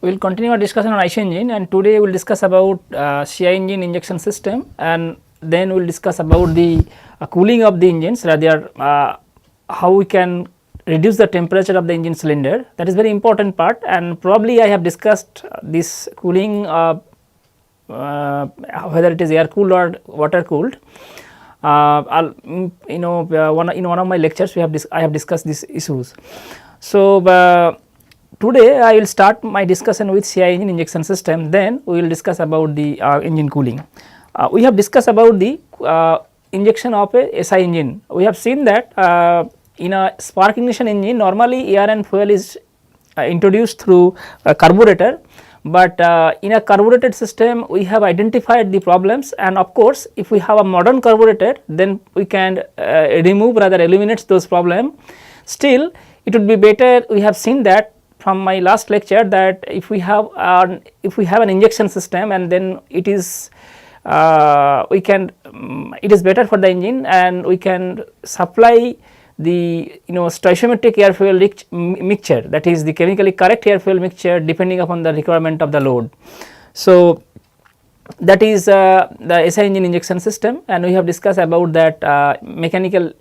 We will continue our discussion on IC engine, and today we will discuss about CI engine injection system, and then we will discuss about the cooling of the engines, rather how we can reduce the temperature of the engine cylinder. That is very important part, and probably I have discussed this cooling whether it is air cooled or water cooled. In one of my lectures I have discussed these issues. So, today I will start my discussion with CI engine injection system, then we will discuss about the engine cooling. We have discussed about the injection of a SI engine. We have seen that in a spark ignition engine normally air and fuel is introduced through a carburetor, but in a carbureted system we have identified the problems, and of course if we have a modern carburetor then we can remove, rather eliminate those problems. Still it would be better, we have seen that from my last lecture, that if we have an injection system, and then it is it is better for the engine, and we can supply the stoichiometric air fuel mixture, that is the chemically correct air fuel mixture depending upon the requirement of the load. So, that is the SI engine injection system, and we have discussed about that mechanically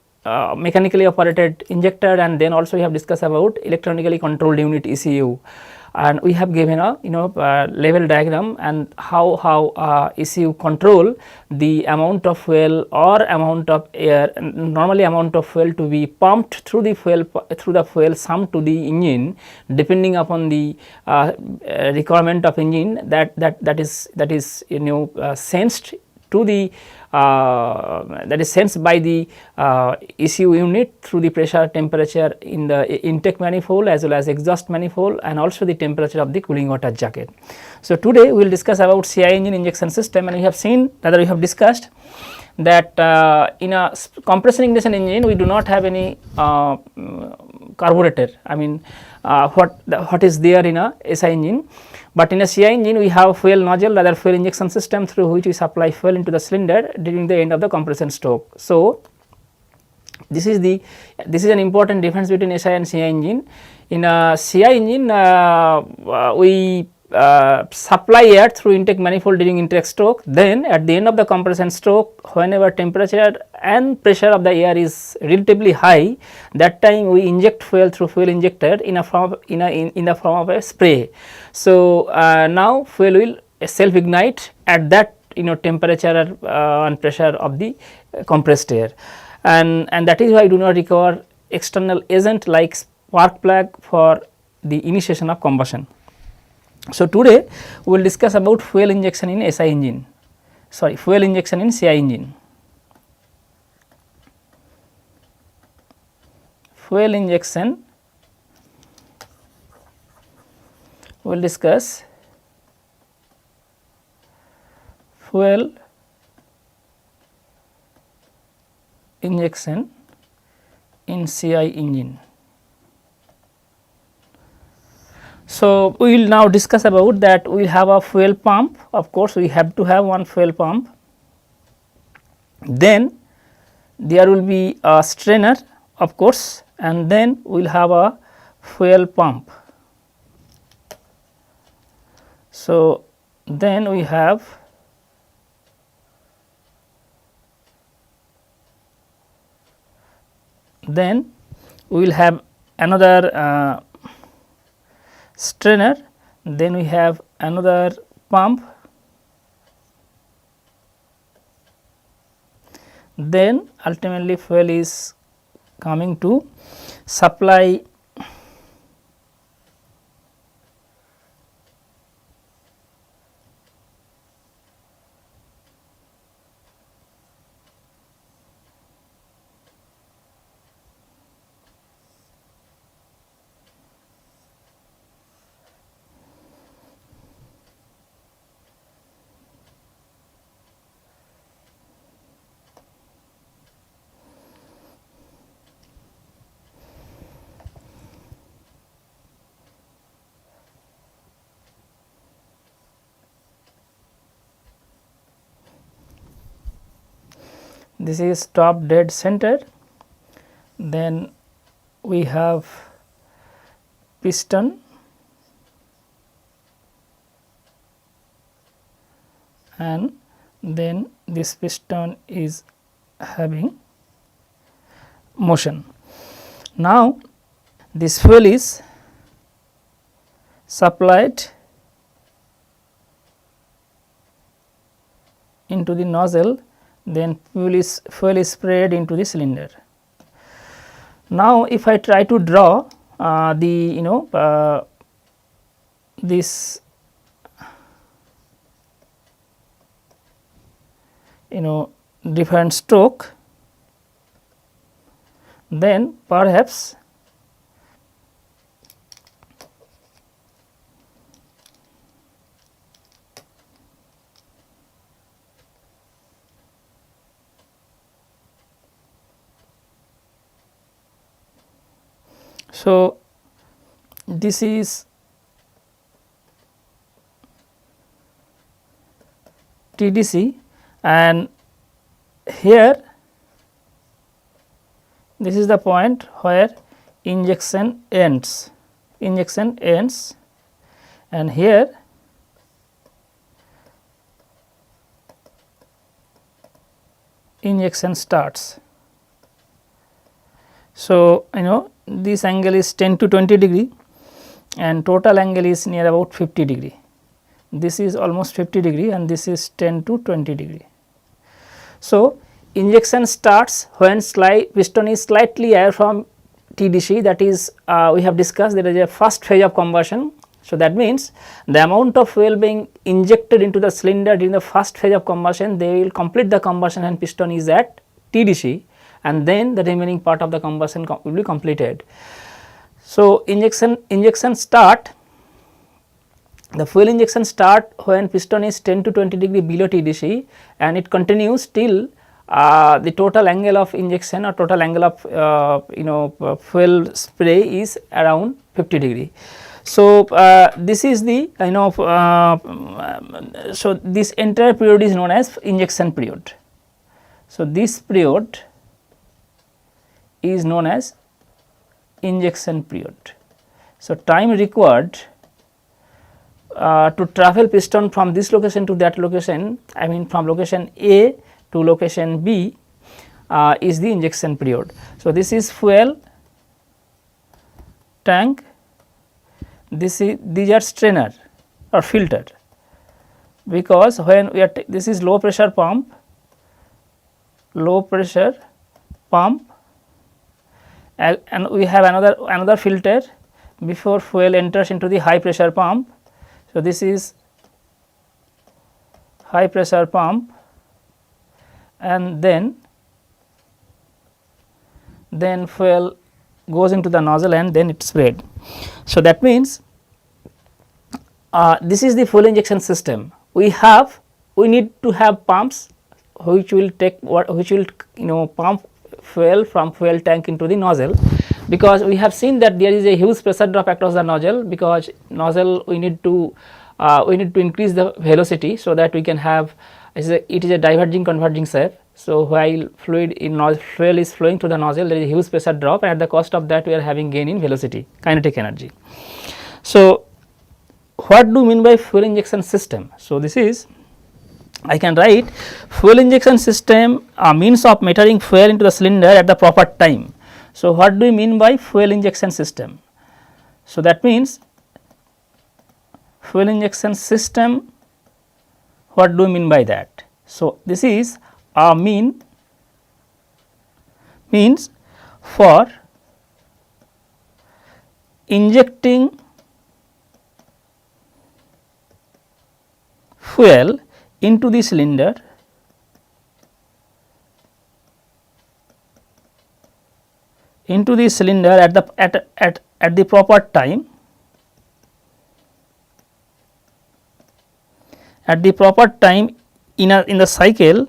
operated injector, and then also we have discussed about electronically controlled unit ECU, and we have given a level diagram and how ECU control the amount of fuel or amount of air, normally amount of fuel to be pumped through the fuel sump to the engine depending upon the requirement of engine, that is sensed to the that is sensed by the ECU unit through the pressure, temperature in the intake manifold as well as exhaust manifold, and also the temperature of the cooling water jacket. So, today we will discuss about CI engine injection system, and we have seen, rather we have discussed that in a compression ignition engine we do not have any carburetor. I mean what is there in a SI engine, but in a CI engine we have fuel nozzle, rather fuel injection system through which we supply fuel into the cylinder during the end of the compression stroke. So, this is an important difference between SI and CI engine. In a CI engine we supply air through intake manifold during intake stroke, then at the end of the compression stroke, whenever temperature and pressure of the air is relatively high, that time we inject fuel through fuel injector in the form of a spray. So, now fuel will self ignite at that temperature and pressure of the compressed air, and that is why I do not require external agent like spark plug for the initiation of combustion. So, today we will discuss about fuel injection in SI engine, fuel injection in CI engine. Fuel injection, we will discuss fuel injection in CI engine. So, we will now discuss about that. We will have a fuel pump, of course we have to have one fuel pump, then there will be a strainer of course, and then we will have a fuel pump. So, then we have another strainer, then we have another pump, then ultimately fuel is coming to supply this is top dead center, then we have piston, and then this piston is having motion. Now, this fuel is supplied into the nozzle, then fuel is sprayed into the cylinder. Now, if I try to draw this different stroke, then perhaps so this is TDC, and here this is the point where injection ends, and here injection starts. So, this angle is 10 to 20 degree and total angle is near about 50 degree. This is almost 50 degree and this is 10 to 20 degree. So, injection starts when piston is slightly away from TDC, that is we have discussed there is a first phase of combustion. So, that means the amount of fuel being injected into the cylinder during the first phase of combustion, they will complete the combustion and piston is at TDC, and then the remaining part of the combustion will be completed. So, injection start, the fuel injection start when piston is 10 to 20 degree below TDC, and it continues till the total angle of injection or total angle of fuel spray is around 50 degree. So, this is the so this entire period is known as injection period. So, this period is known as injection period. So, time required to travel piston from this location to that location, I mean from location A to location B is the injection period. So, this is fuel tank, these are strainer or filter, because when we are this is low pressure pump, and we have another filter before fuel enters into the high pressure pump. So, this is high pressure pump, and then fuel goes into the nozzle and then it is sprayed. So, that means this is the fuel injection system. We need to have pumps which will pump fuel from fuel tank into the nozzle, because we have seen that there is a huge pressure drop across the nozzle, because nozzle we need to increase the velocity so that we can have it is a diverging converging shape. So, while fuel is flowing through the nozzle, there is a huge pressure drop, and at the cost of that we are having gain in velocity, kinetic energy. So, what do you mean by fuel injection system? So, this is I can write fuel injection system a means of metering fuel into the cylinder at the proper time. So, what do you mean by fuel injection system? So, that means fuel injection system, what do you mean by that? So, this is a means for injecting fuel into the cylinder at the proper time, in the cycle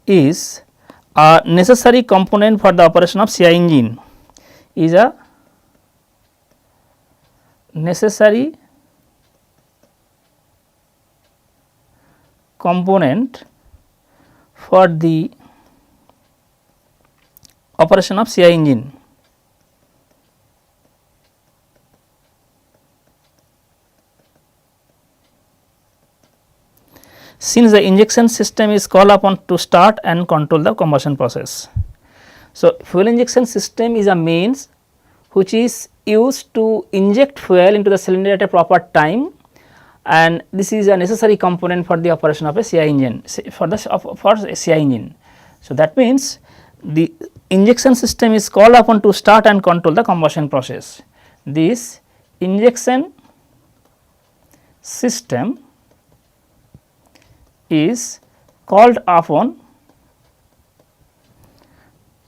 is a necessary component for the operation of CI engine, is a necessary component for the operation of CI engine. since the injection system is called upon to start and control the combustion process. So, fuel injection system is a means which is used to inject fuel into the cylinder at a proper time, and this is a necessary component for the operation of a CI engine for a CI engine. So, that means the injection system is called upon to start and control the combustion process. This injection system is called upon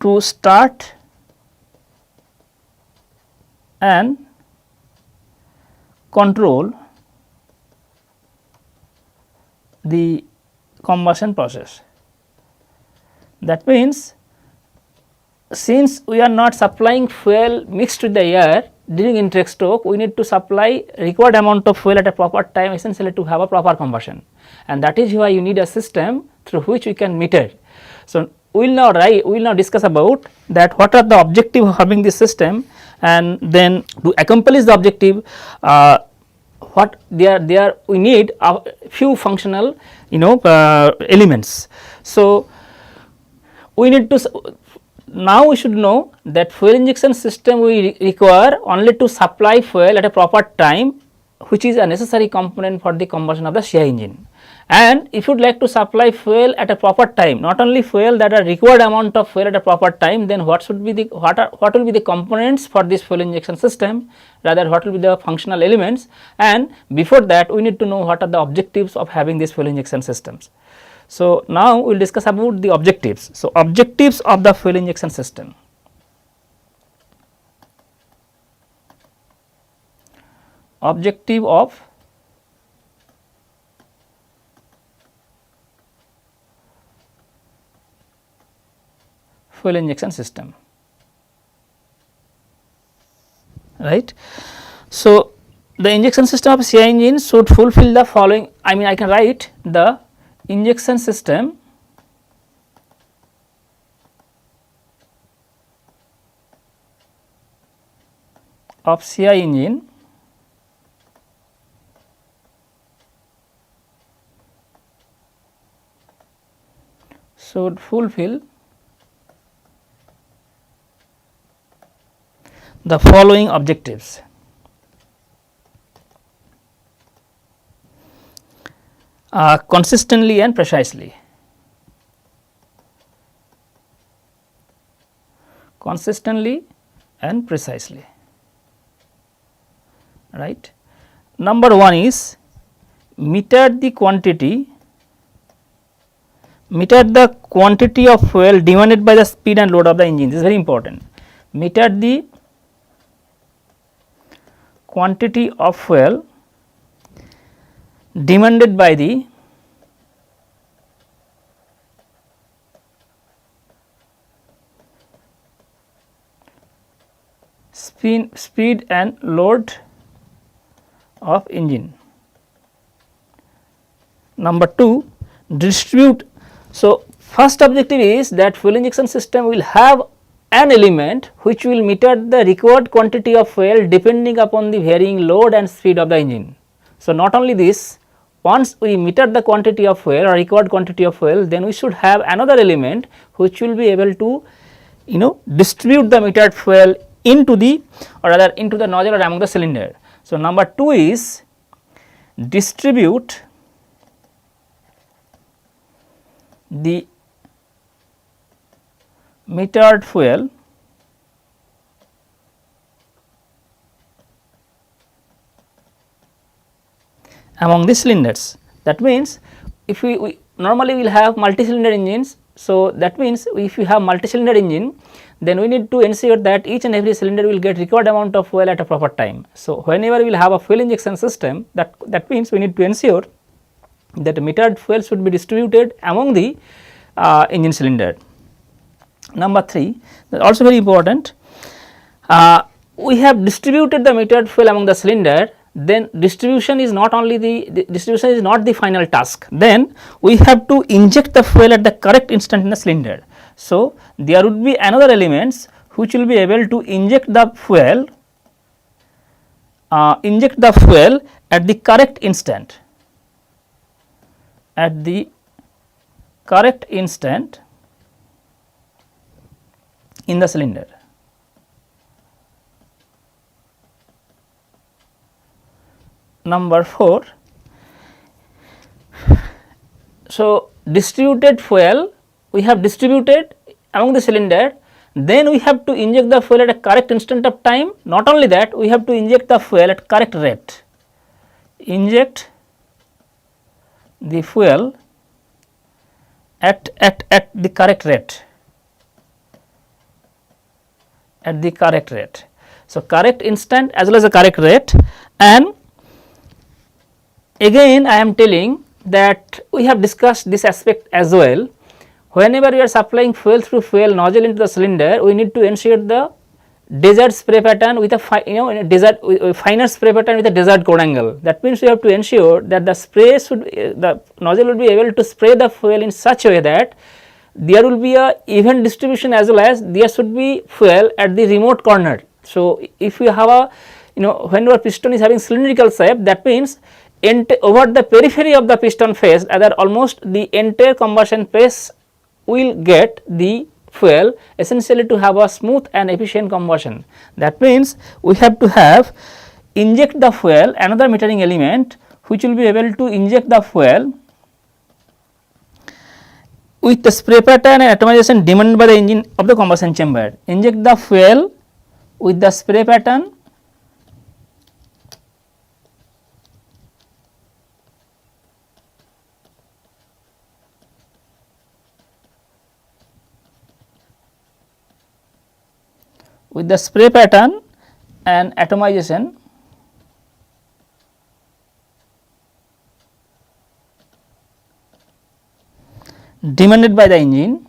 to start and control the combustion process. That means, since we are not supplying fuel mixed with the air during intake stroke, we need to supply required amount of fuel at a proper time, essentially to have a proper combustion, and that is why you need a system through which we can meter. So, we will now discuss about that what are the objective of having this system, and then to accomplish the objective what there we need a few functional elements. So, we need to now we should know that fuel injection system we require only to supply fuel at a proper time, which is a necessary component for the combustion of the CI engine. And if you would like to supply fuel at a proper time, not only fuel, that are required amount of fuel at a proper time, then what should be the what will be the components for this fuel injection system, rather what will be the functional elements, and before that we need to know what are the objectives of having these fuel injection systems. So, now we will discuss about the objectives. So, objectives of the fuel injection system. Objective of fuel injection system, right. So, the injection system of CI engine should fulfill the following, I can write the injection system of CI engine should fulfill the following objectives. Consistently and precisely. Consistently and precisely, right. Number 1 is meter the quantity of fuel demanded by the speed and load of the engine. This is very important. Meter the quantity of fuel demanded by the speed and load of engine. Number 2, distribute. So, first objective is that fuel injection system will have an element which will meter the required quantity of fuel depending upon the varying load and speed of the engine. So, not only this, once we meter the quantity of fuel or required quantity of fuel, then we should have another element which will be able to distribute the metered fuel into the nozzle or among the cylinder. So, number 2 is distribute the metered fuel among the cylinders. That means, if we normally will have multi-cylinder engines. So, that means if you have multi-cylinder engine, then we need to ensure that each and every cylinder will get required amount of fuel at a proper time. So, whenever we will have a fuel injection system, that means we need to ensure that the metered fuel should be distributed among the engine cylinder. Number 3, also very important, we have distributed the metered fuel among the cylinder, then distribution is not only distribution is not the final task, then we have to inject the fuel at the correct instant in the cylinder. So, there would be another elements which will be able to inject the fuel at the correct instant. at the correct instant in the cylinder. Number 4, so distributed fuel we have distributed among the cylinder, then we have to inject the fuel at a correct instant of time. Not only that, we have to inject the fuel at correct rate, inject the fuel at the correct rate, at the correct rate. So, correct instant as well as the correct rate, and again I am telling that we have discussed this aspect as well. Whenever we are supplying fuel through fuel nozzle into the cylinder, we need to ensure the desired spray pattern with a in a desired finer spray pattern with a desired cone angle. That means we have to ensure that the spray should the nozzle will be able to spray the fuel in such a way that there will be a even distribution as well as there should be fuel at the remote corner. So, if you have a when your piston is having cylindrical shape, that means over the periphery of the piston face, either almost the entire combustion phase will get the fuel essentially to have a smooth and efficient combustion. That means we have to have inject the fuel, another metering element which will be able to inject the fuel with the spray pattern and atomization demanded by the engine of the combustion chamber. Inject the fuel with the spray pattern and atomization demanded by the engine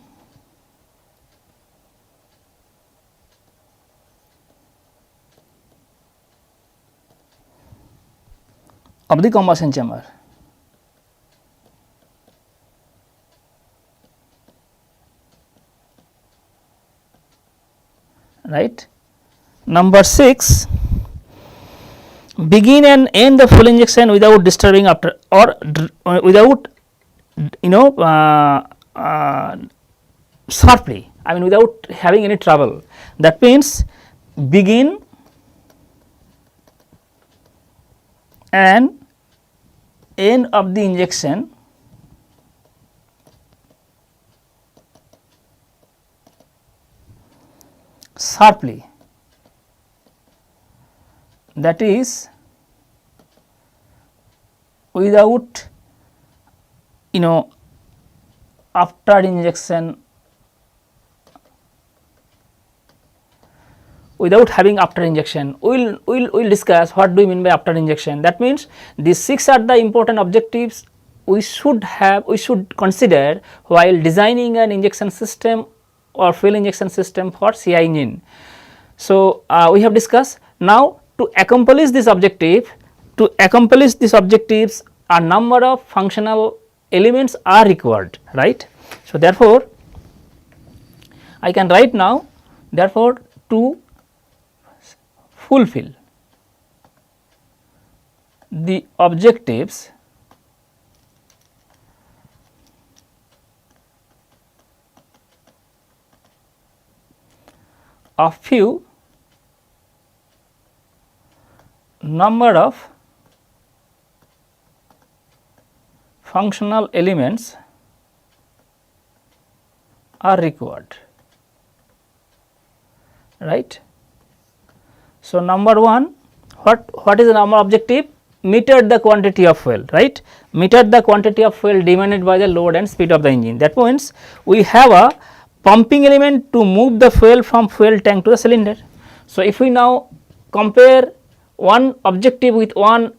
of the combustion chamber. Right. Number 6, begin and end the fuel injection without disturbing after or without sharply, I mean without having any trouble. That means begin and end of the injection sharply, that is without after injection, without having after injection. We will discuss what do we mean by after injection. That means these 6 are the important objectives we should consider while designing an injection system or fuel injection system for CI engine. So, we have discussed. Now, to accomplish this objective, a number of functional elements are required, right. So, therefore, I can write now, therefore, to fulfill the objectives of few number of functional elements are required, right. So, number 1, what is the number objective? Meter the quantity of fuel, right. Meter the quantity of fuel demanded by the load and speed of the engine. That means we have a pumping element to move the fuel from fuel tank to the cylinder. So, if we now compare one objective with one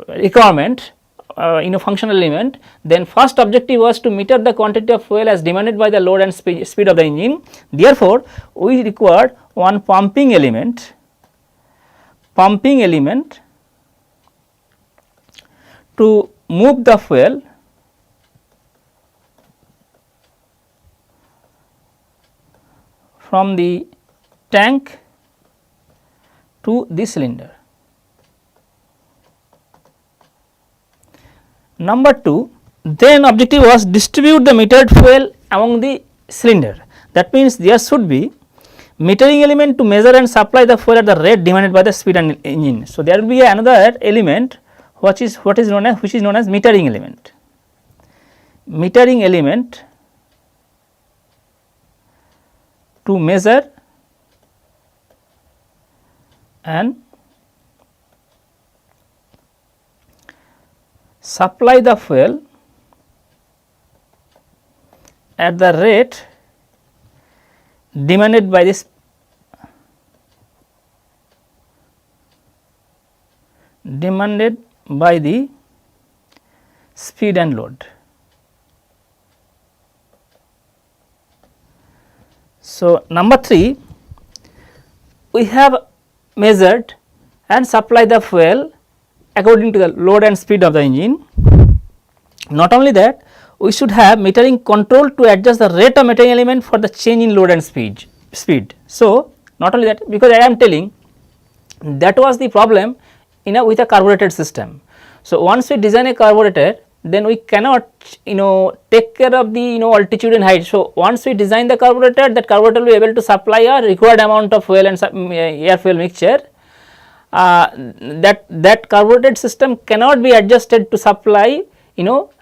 requirement functional element, then first objective was to meter the quantity of fuel as demanded by the load and speed of the engine. Therefore, we required one pumping element to move the fuel from the tank to the cylinder. Number 2, then objective was distribute the metered fuel among the cylinder. That means there should be metering element to measure and supply the fuel at the rate demanded by the speed and engine. So, there will be another element which is known as metering element. Metering element to measure and supply the fuel at the rate demanded by this the speed and load. So, number 3, we have measured and supply the fuel according to the load and speed of the engine. Not only that, we should have metering control to adjust the rate of metering element for the change in load and speed. So, not only that, because I am telling that was the problem with a carbureted system. So, once we design a carburetor, then we cannot take care of the altitude and height. So, once we design the carburetor, that carburetor will be able to supply a required amount of fuel and air fuel mixture. That carbureted system cannot be adjusted to supply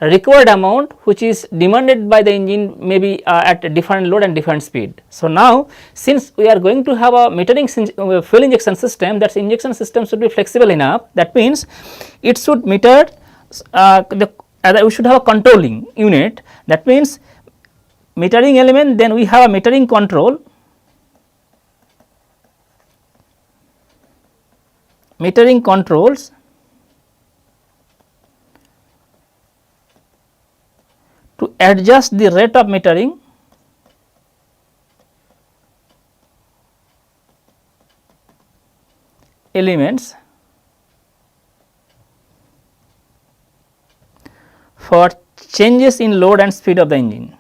required amount which is demanded by the engine, maybe at a different load and different speed. So, now since we are going to have a metering fuel injection system, that injection system should be flexible enough. That means it should meter we should have a controlling unit. That means metering element, then we have a metering control, metering controls to adjust the rate of metering elements for changes in load and speed of the engine,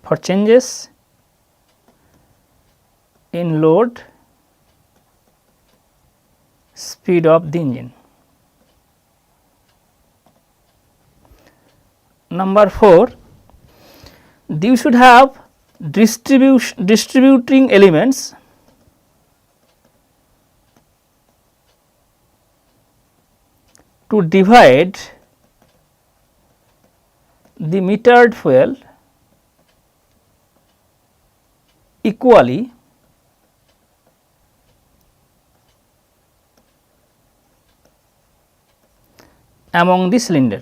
for changes in load, speed of the engine. Number 4, you should have distributing elements to divide the metered fuel equally among the cylinder.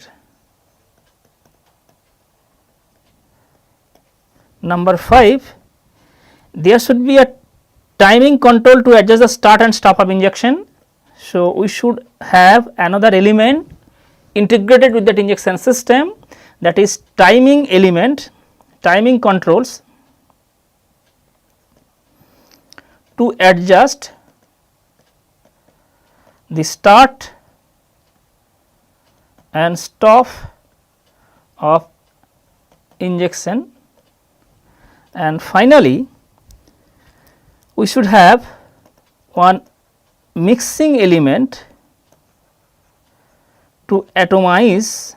Number 5, there should be a timing control to adjust the start and stop of injection. So, we should have another element integrated with that injection system, that is timing element, timing controls to adjust the start and stop of injection. And finally, we should have one mixing element to atomize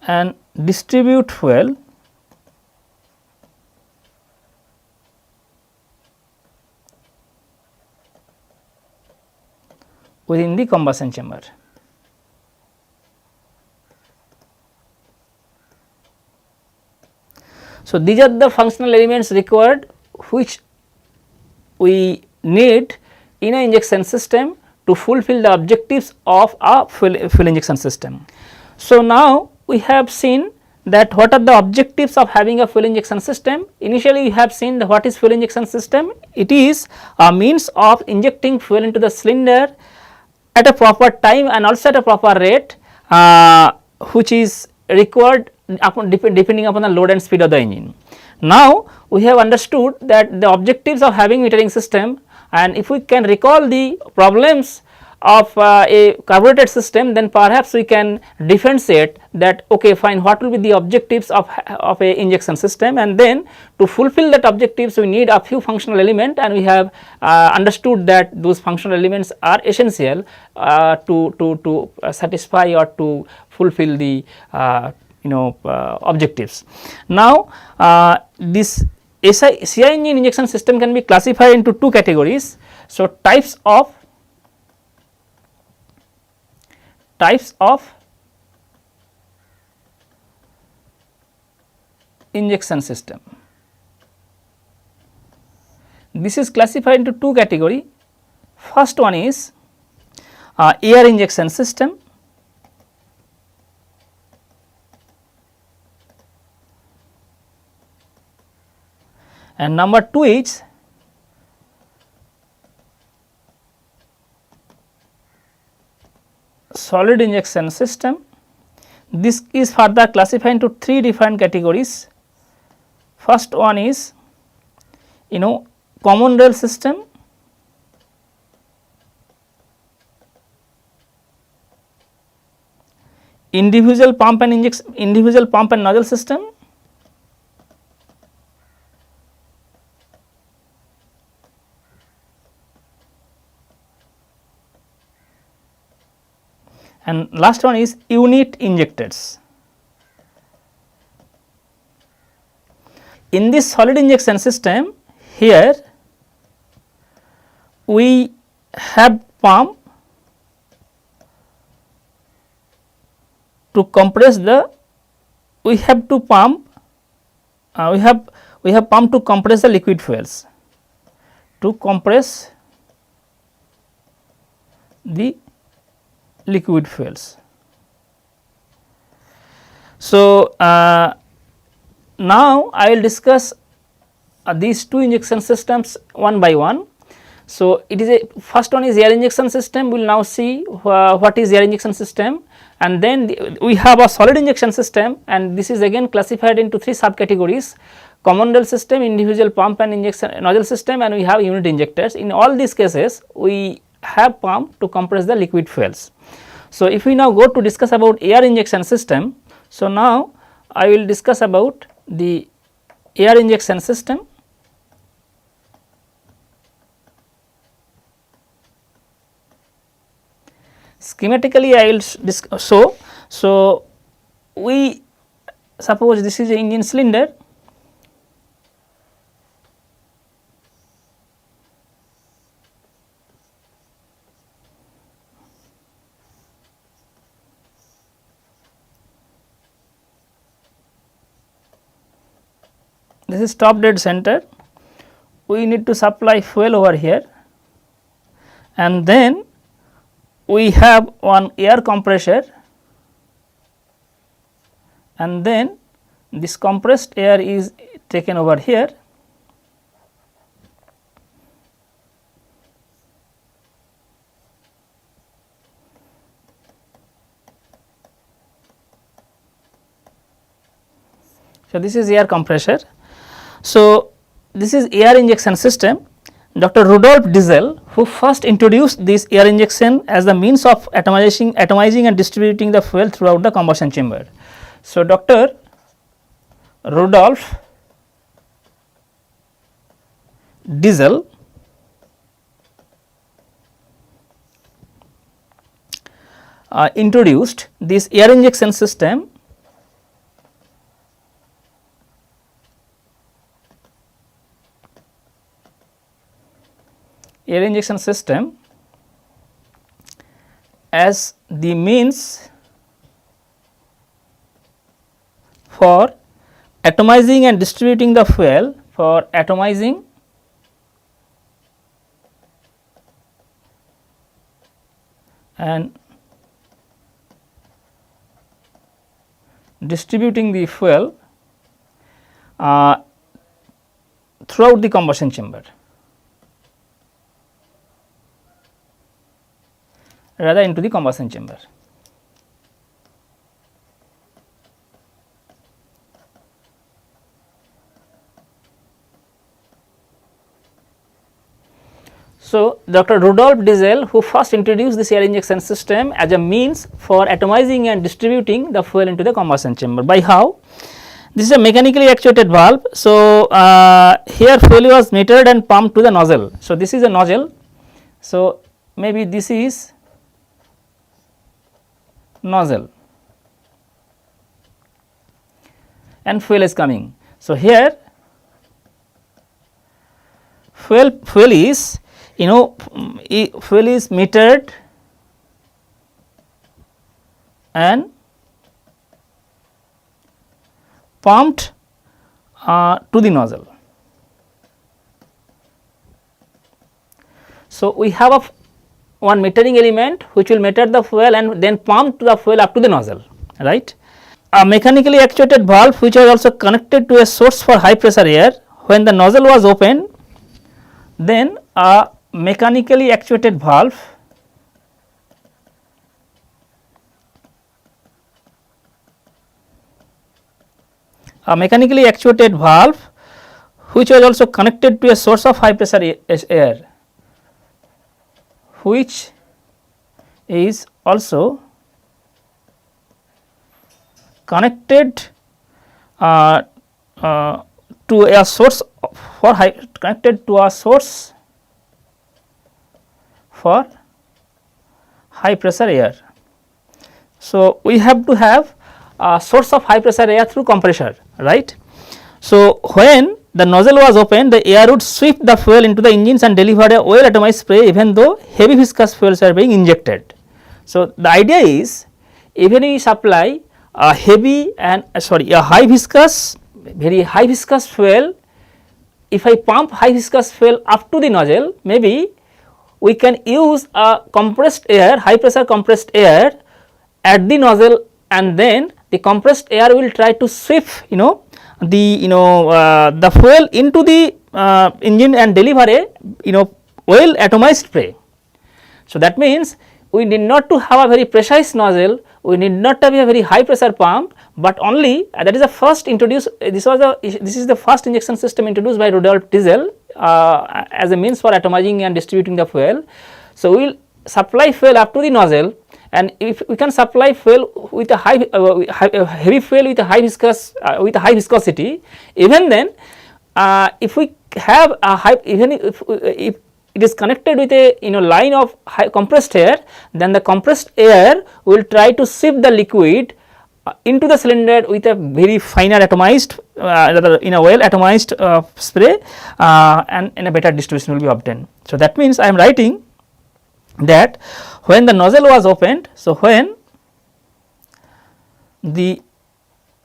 and distribute fuel within the combustion chamber. So, these are the functional elements required which we need in an injection system to fulfill the objectives of a fuel injection system. So, now we have seen that what are the objectives of having a fuel injection system. Initially, we have seen what is fuel injection system. It is a means of injecting fuel into the cylinder at a proper time and also at a proper rate, which is required depending upon the load and speed of the engine. Now, we have understood that the objectives of having metering system, and if we can recall the problems of a carbureted system, then perhaps we can differentiate that okay fine, what will be the objectives of a injection system, and then to fulfill that objectives we need a few functional element, and we have understood that those functional elements are essential to satisfy or to fulfill the objectives. Now, this CI engine injection system can be classified into two categories. So, types of injection system. This is classified into two category. First one is air injection system, and number 2 is solid injection system. This is further classified into three different categories. First one is common rail system, individual pump and nozzle system, and last one is unit injectors. In this solid injection system, here we have pump to compress the we have pump to compress the liquid fuels, to compress the liquid fuels. So, now I will discuss these two injection systems one by one. So, it is a first one is air injection system. We will now see what is air injection system, and then we have a solid injection system, and this is again classified into three subcategories: common rail system, individual pump and injection nozzle system, and we have unit injectors. In all these cases, we have pump to compress the liquid fuels. So, if we now go to discuss about air injection system, so now I will discuss about the air injection system. Schematically I will show. So, we suppose this is a engine cylinder, this is top dead center. We need to supply fuel over here, and then we have one air compressor, and then this compressed air is taken over here, so this is air compressor. So, this is air injection system. Dr. Rudolf Diesel, who first introduced this air injection as the means of atomizing and distributing the fuel throughout the combustion chamber. So, Dr. Rudolf Diesel introduced this air injection system as the means for atomizing and distributing the fuel, for atomizing and distributing the fuel throughout the combustion chamber, rather into the combustion chamber. So, Dr. Rudolf Diesel, who first introduced this air injection system as a means for atomizing and distributing the fuel into the combustion chamber. By how? This is a mechanically actuated valve. So, here fuel was metered and pumped to the nozzle. So, this is a nozzle. So, maybe this is nozzle and fuel is coming. So, here fuel is fuel is metered and pumped to the nozzle. So, we have one metering element which will meter the fuel and then pump the fuel up to the nozzle, right. A mechanically actuated valve which was also connected to a source for high pressure air. When the nozzle was open, then a mechanically actuated valve which was also connected to a source of high pressure air, which is also connected to a source for high pressure air. So, we have to have a source of high pressure air through compressor, right. So, when the nozzle was open, the air would sweep the fuel into the engines and deliver a well atomized spray even though heavy viscous fuels are being injected. So, the idea is even we supply a high viscous, very high viscous fuel, if I pump high viscous fuel up to the nozzle, maybe we can use a compressed air, high pressure compressed air at the nozzle, and then the compressed air will try to sweep the fuel into the engine and deliver a well atomized spray. So, that means we need not to have a very precise nozzle, we need not to have a very high pressure pump, but only that is the first introduced, this is the first injection system introduced by Rudolf Diesel as a means for atomizing and distributing the fuel. So, we will supply fuel up to the nozzle, and if we can supply fuel with a heavy fuel with a high viscosity, even then if we have a high, even if it is connected with a line of high compressed air, then the compressed air will try to sweep the liquid into the cylinder with a very finer atomized in a well atomized spray, and a better distribution will be obtained. So, that means I am writing that when the nozzle was opened, so when the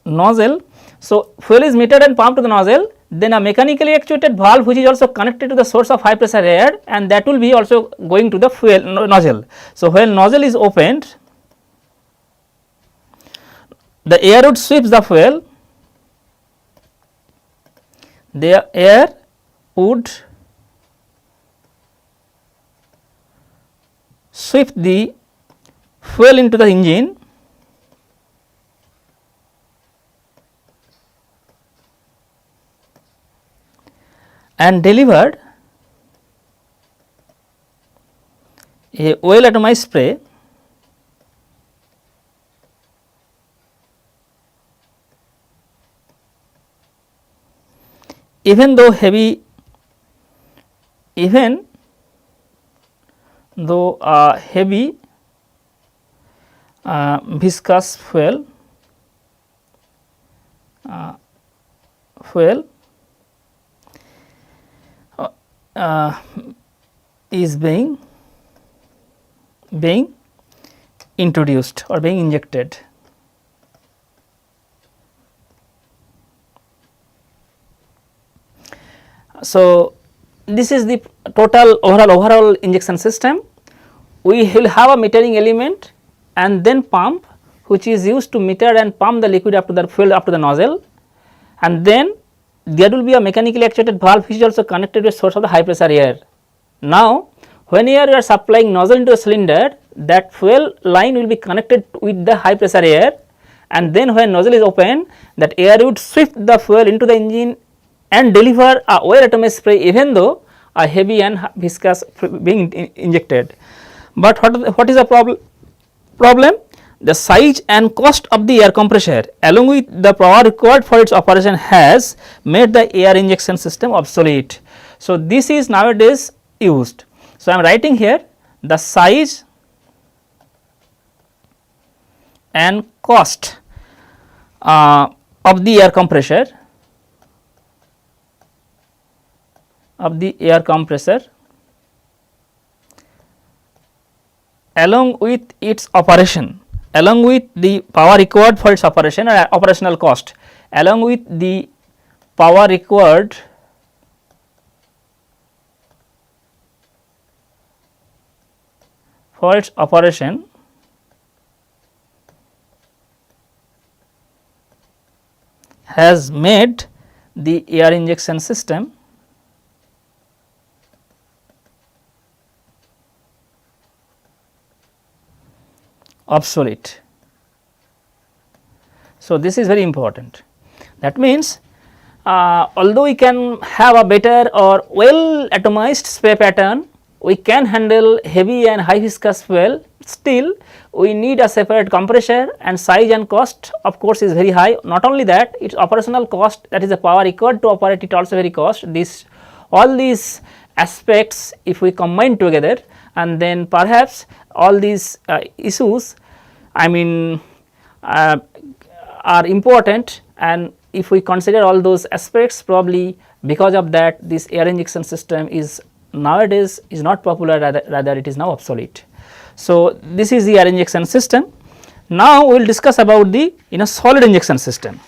nozzle, so fuel is metered and pumped to the nozzle, then a mechanically actuated valve which is also connected to the source of high pressure air, and that will be also going to the fuel nozzle. So, when nozzle is opened, the air would sweep the fuel, the air would sweep the fuel into the engine and delivered a well atomized spray even though heavy viscous fuel is being introduced or being injected. So, this is the total overall injection system. We will have a metering element and then pump which is used to meter and pump the liquid up to the fuel up to the nozzle, and then there will be a mechanically actuated valve which is also connected to a source of the high pressure air. Now, when you are supplying nozzle into a cylinder, that fuel line will be connected with the high pressure air, and then when nozzle is open, that air would sweep the fuel into the engine and deliver a well atomized spray even though a heavy and viscous being injected. But what is the problem? The size and cost of the air compressor along with the power required for its operation has made the air injection system obsolete. So, this is nowadays used. So, I am writing here the size and cost of the air compressor along with its operation, along with the power required for its operation or operational cost, along with the power required for its operation has made the air injection system obsolete. So, this is very important. That means, although we can have a better or well atomized spray pattern, we can handle heavy and high viscous fuel, still we need a separate compressor and size and cost of course is very high. Not only that, its operational cost, that is the power required to operate it, also very cost. All these aspects if we combine together, and then perhaps all these issues I mean are important, and if we consider all those aspects, probably because of that this air injection system is nowadays is not popular, rather it is now obsolete. So, this is the air injection system. Now, we will discuss about the solid injection system.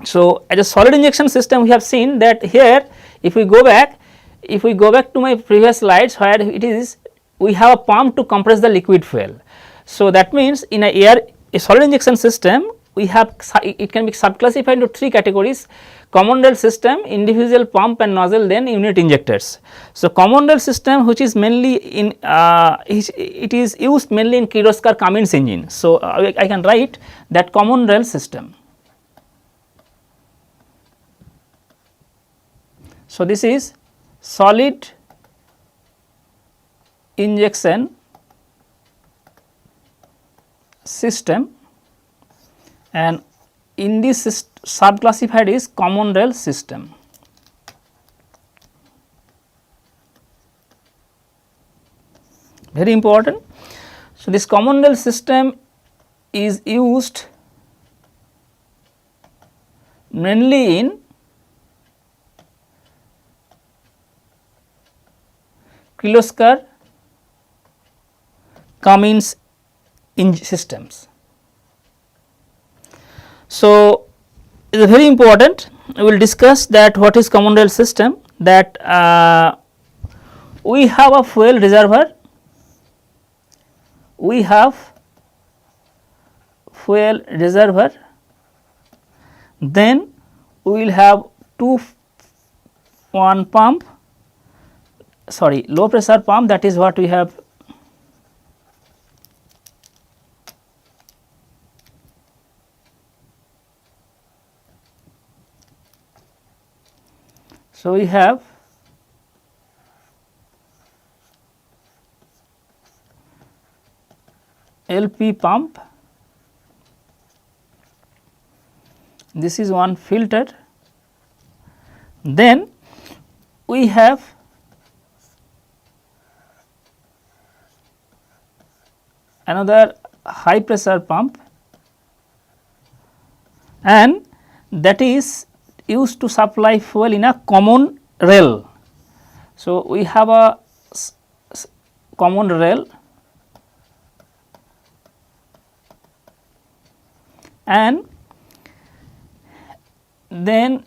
So, as a solid injection system we have seen that here if we go back to my previous slides where it is we have a pump to compress the liquid fuel. So, that means in a solid injection system we have it can be subclassified into three categories: common rail system, individual pump and nozzle, then unit injectors. So, common rail system which is mainly in it is used mainly in Kirloskar Cummins engine. So, I can write that common rail system. So, this is solid injection system, and in this subclassified is common rail system. Very important. So, this common rail system is used mainly in Kirloskar Cummins systems. So, it is very important. We will discuss that what is common rail system, that we have a fuel reservoir, then we will have one pump, low pressure pump, that is what we have. So, we have LP pump, this is one filter, then we have another high pressure pump, and that is used to supply fuel in a common rail. So, we have a common rail, and then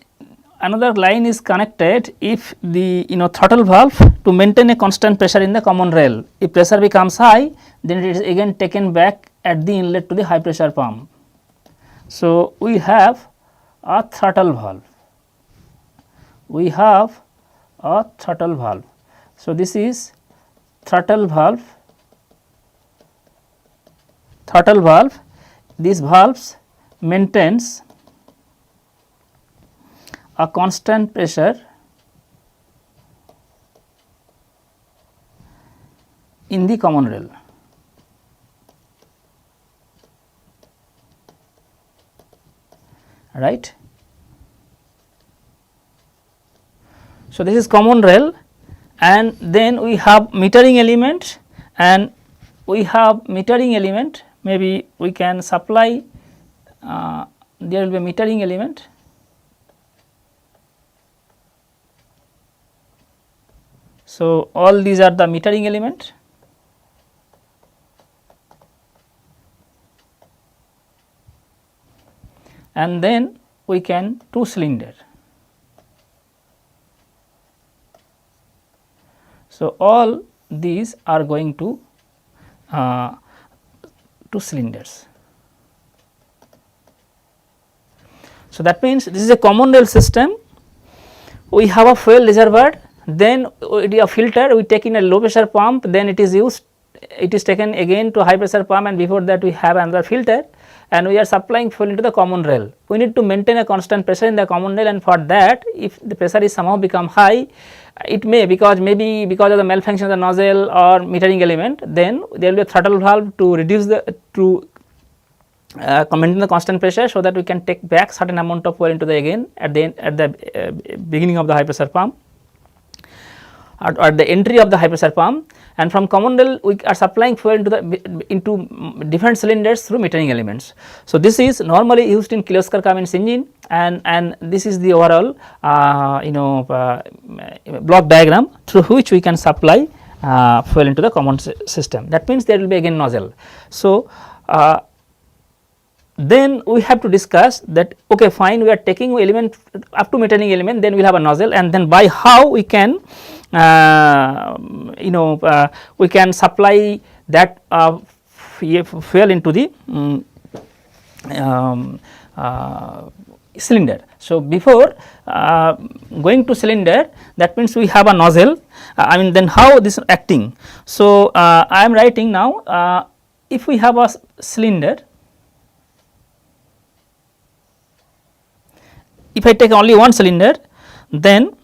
another line is connected if the throttle valve to maintain a constant pressure in the common rail. If pressure becomes high, then it is again taken back at the inlet to the high pressure pump. So, we have a throttle valve. So, this is throttle valve. These valves maintains a constant pressure in the common rail. Right. So, this is common rail, and then we have metering element, and we have metering element, maybe we can supply, there will be a metering element. So, all these are the metering element, and then we can 2 cylinder. So, all these are going to 2 cylinders. So, that means this is a common rail system. We have a fuel reservoir, then it is a filter, we take in a low pressure pump, then it is used, it is taken again to high pressure pump, and before that we have another filter, and we are supplying fuel into the common rail. We need to maintain a constant pressure in the common rail, and for that, if the pressure is somehow become high, it may, maybe because of the malfunction of the nozzle or metering element, then there will be a throttle valve to reduce the, to maintain the constant pressure, so that we can take back certain amount of oil into the again at the beginning of the high pressure pump, or at the entry of the high pressure pump, and from common rail we are supplying fuel into different cylinders through metering elements. So, this is normally used in Kirloskar Cummins engine, and this is the overall block diagram through which we can supply fuel into the common system. That means there will be again nozzle. So, then we have to discuss that, okay, fine, we are taking element up to metering element, then we will have a nozzle, and then by how we can we can supply that fuel into the cylinder. So, before going to cylinder, that means we have a nozzle, then how this is acting. So, I am writing now, if we have a cylinder, if I take only one cylinder, then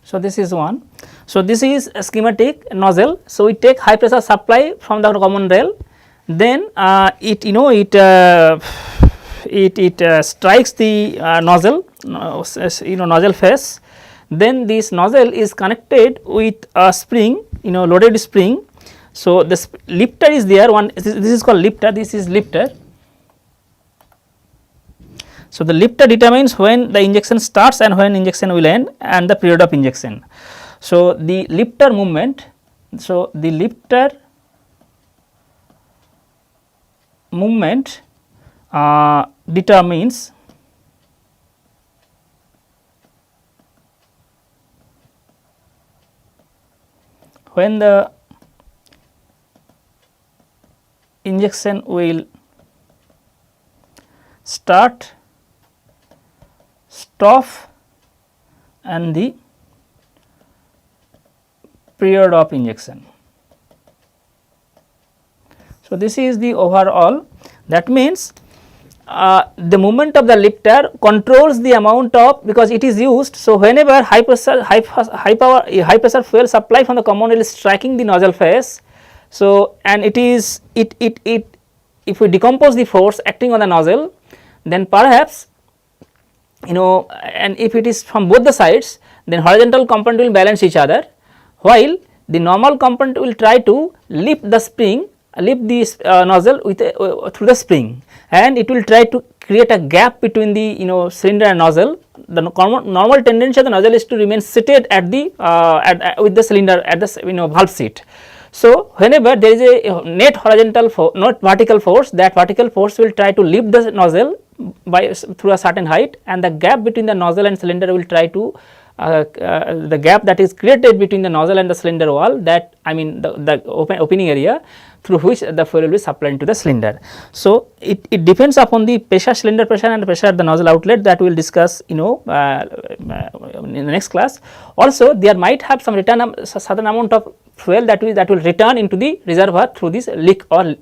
so this is one. So, this is a schematic nozzle. So, we take high pressure supply from the common rail, then it strikes the nozzle, nozzle face, then this nozzle is connected with a spring, loaded spring. So, this lifter is there, this is called lifter, this is lifter. So, the lifter determines when the injection starts and when injection will end and the period of injection. So, the lifter movement, so the lifter movement determines when the injection will start, stop and the period of injection. So, this is the overall, that means the movement of the lifter controls the amount of, because it is used. So, whenever high pressure fuel supply from the common rail is striking the nozzle face, so and it is if we decompose the force acting on the nozzle, then perhaps and if it is from both the sides, then horizontal component will balance each other, while the normal component will try to lift the spring, lift the nozzle with through the spring, and it will try to create a gap between the cylinder and nozzle. The normal tendency of the nozzle is to remain seated at the with the cylinder at the valve seat. So, whenever there is a net horizontal not vertical force, that vertical force will try to lift the nozzle by through a certain height, and the gap between the nozzle and cylinder will try to the gap that is created between the nozzle and the cylinder wall, that I mean the opening area through which the fuel will be supplied to the cylinder. So, it depends upon the pressure, cylinder pressure and the pressure at the nozzle outlet, that we will discuss in the next class. Also, there might have some certain amount of fuel that will return into the reservoir through this leak or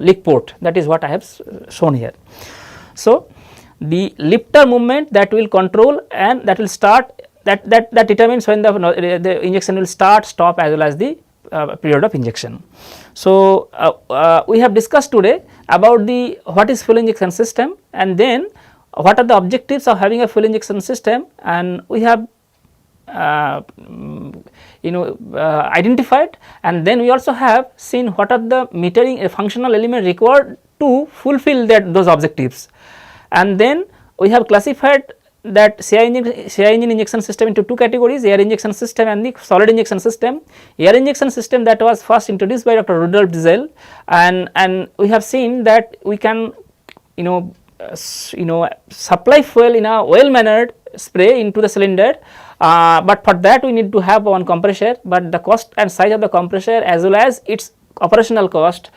leak port, that is what I have shown here. So, the lifter movement that will control and that will start, that determines when the injection will start, stop as well as the period of injection. So, we have discussed today about the what is fuel injection system, and then what are the objectives of having a fuel injection system, and we have identified, and then we also have seen what are the metering functional element required to fulfill those objectives, and then we have classified that CI engine injection system into two categories: air injection system and the solid injection system. Air injection system that was first introduced by Dr. Rudolf Diesel, and we have seen that we can supply fuel in a well mannered spray into the cylinder, but for that we need to have one compressor, but the cost and size of the compressor as well as its operational cost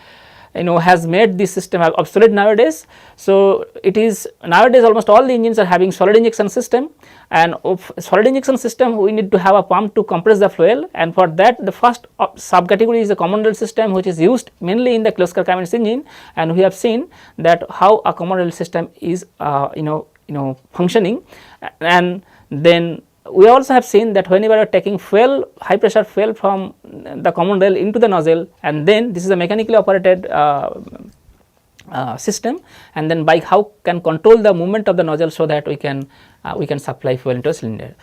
has made this system obsolete nowadays. So, it is nowadays almost all the engines are having solid injection system, and of solid injection system we need to have a pump to compress the fuel, and for that the first subcategory is the common rail system, which is used mainly in the Kloetzker-Cummins engine, and we have seen that how a common rail system is functioning, and then we also have seen that whenever you are taking fuel, high pressure fuel from the common rail into the nozzle, and then this is a mechanically operated system, and then by how can control the movement of the nozzle so that we can supply fuel into a cylinder.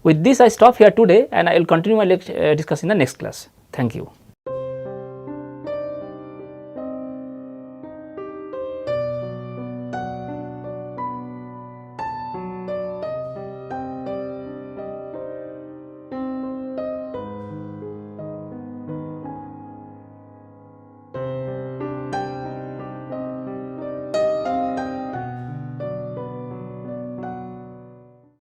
With this I stop here today, and I will continue my discussion in the next class. Thank you.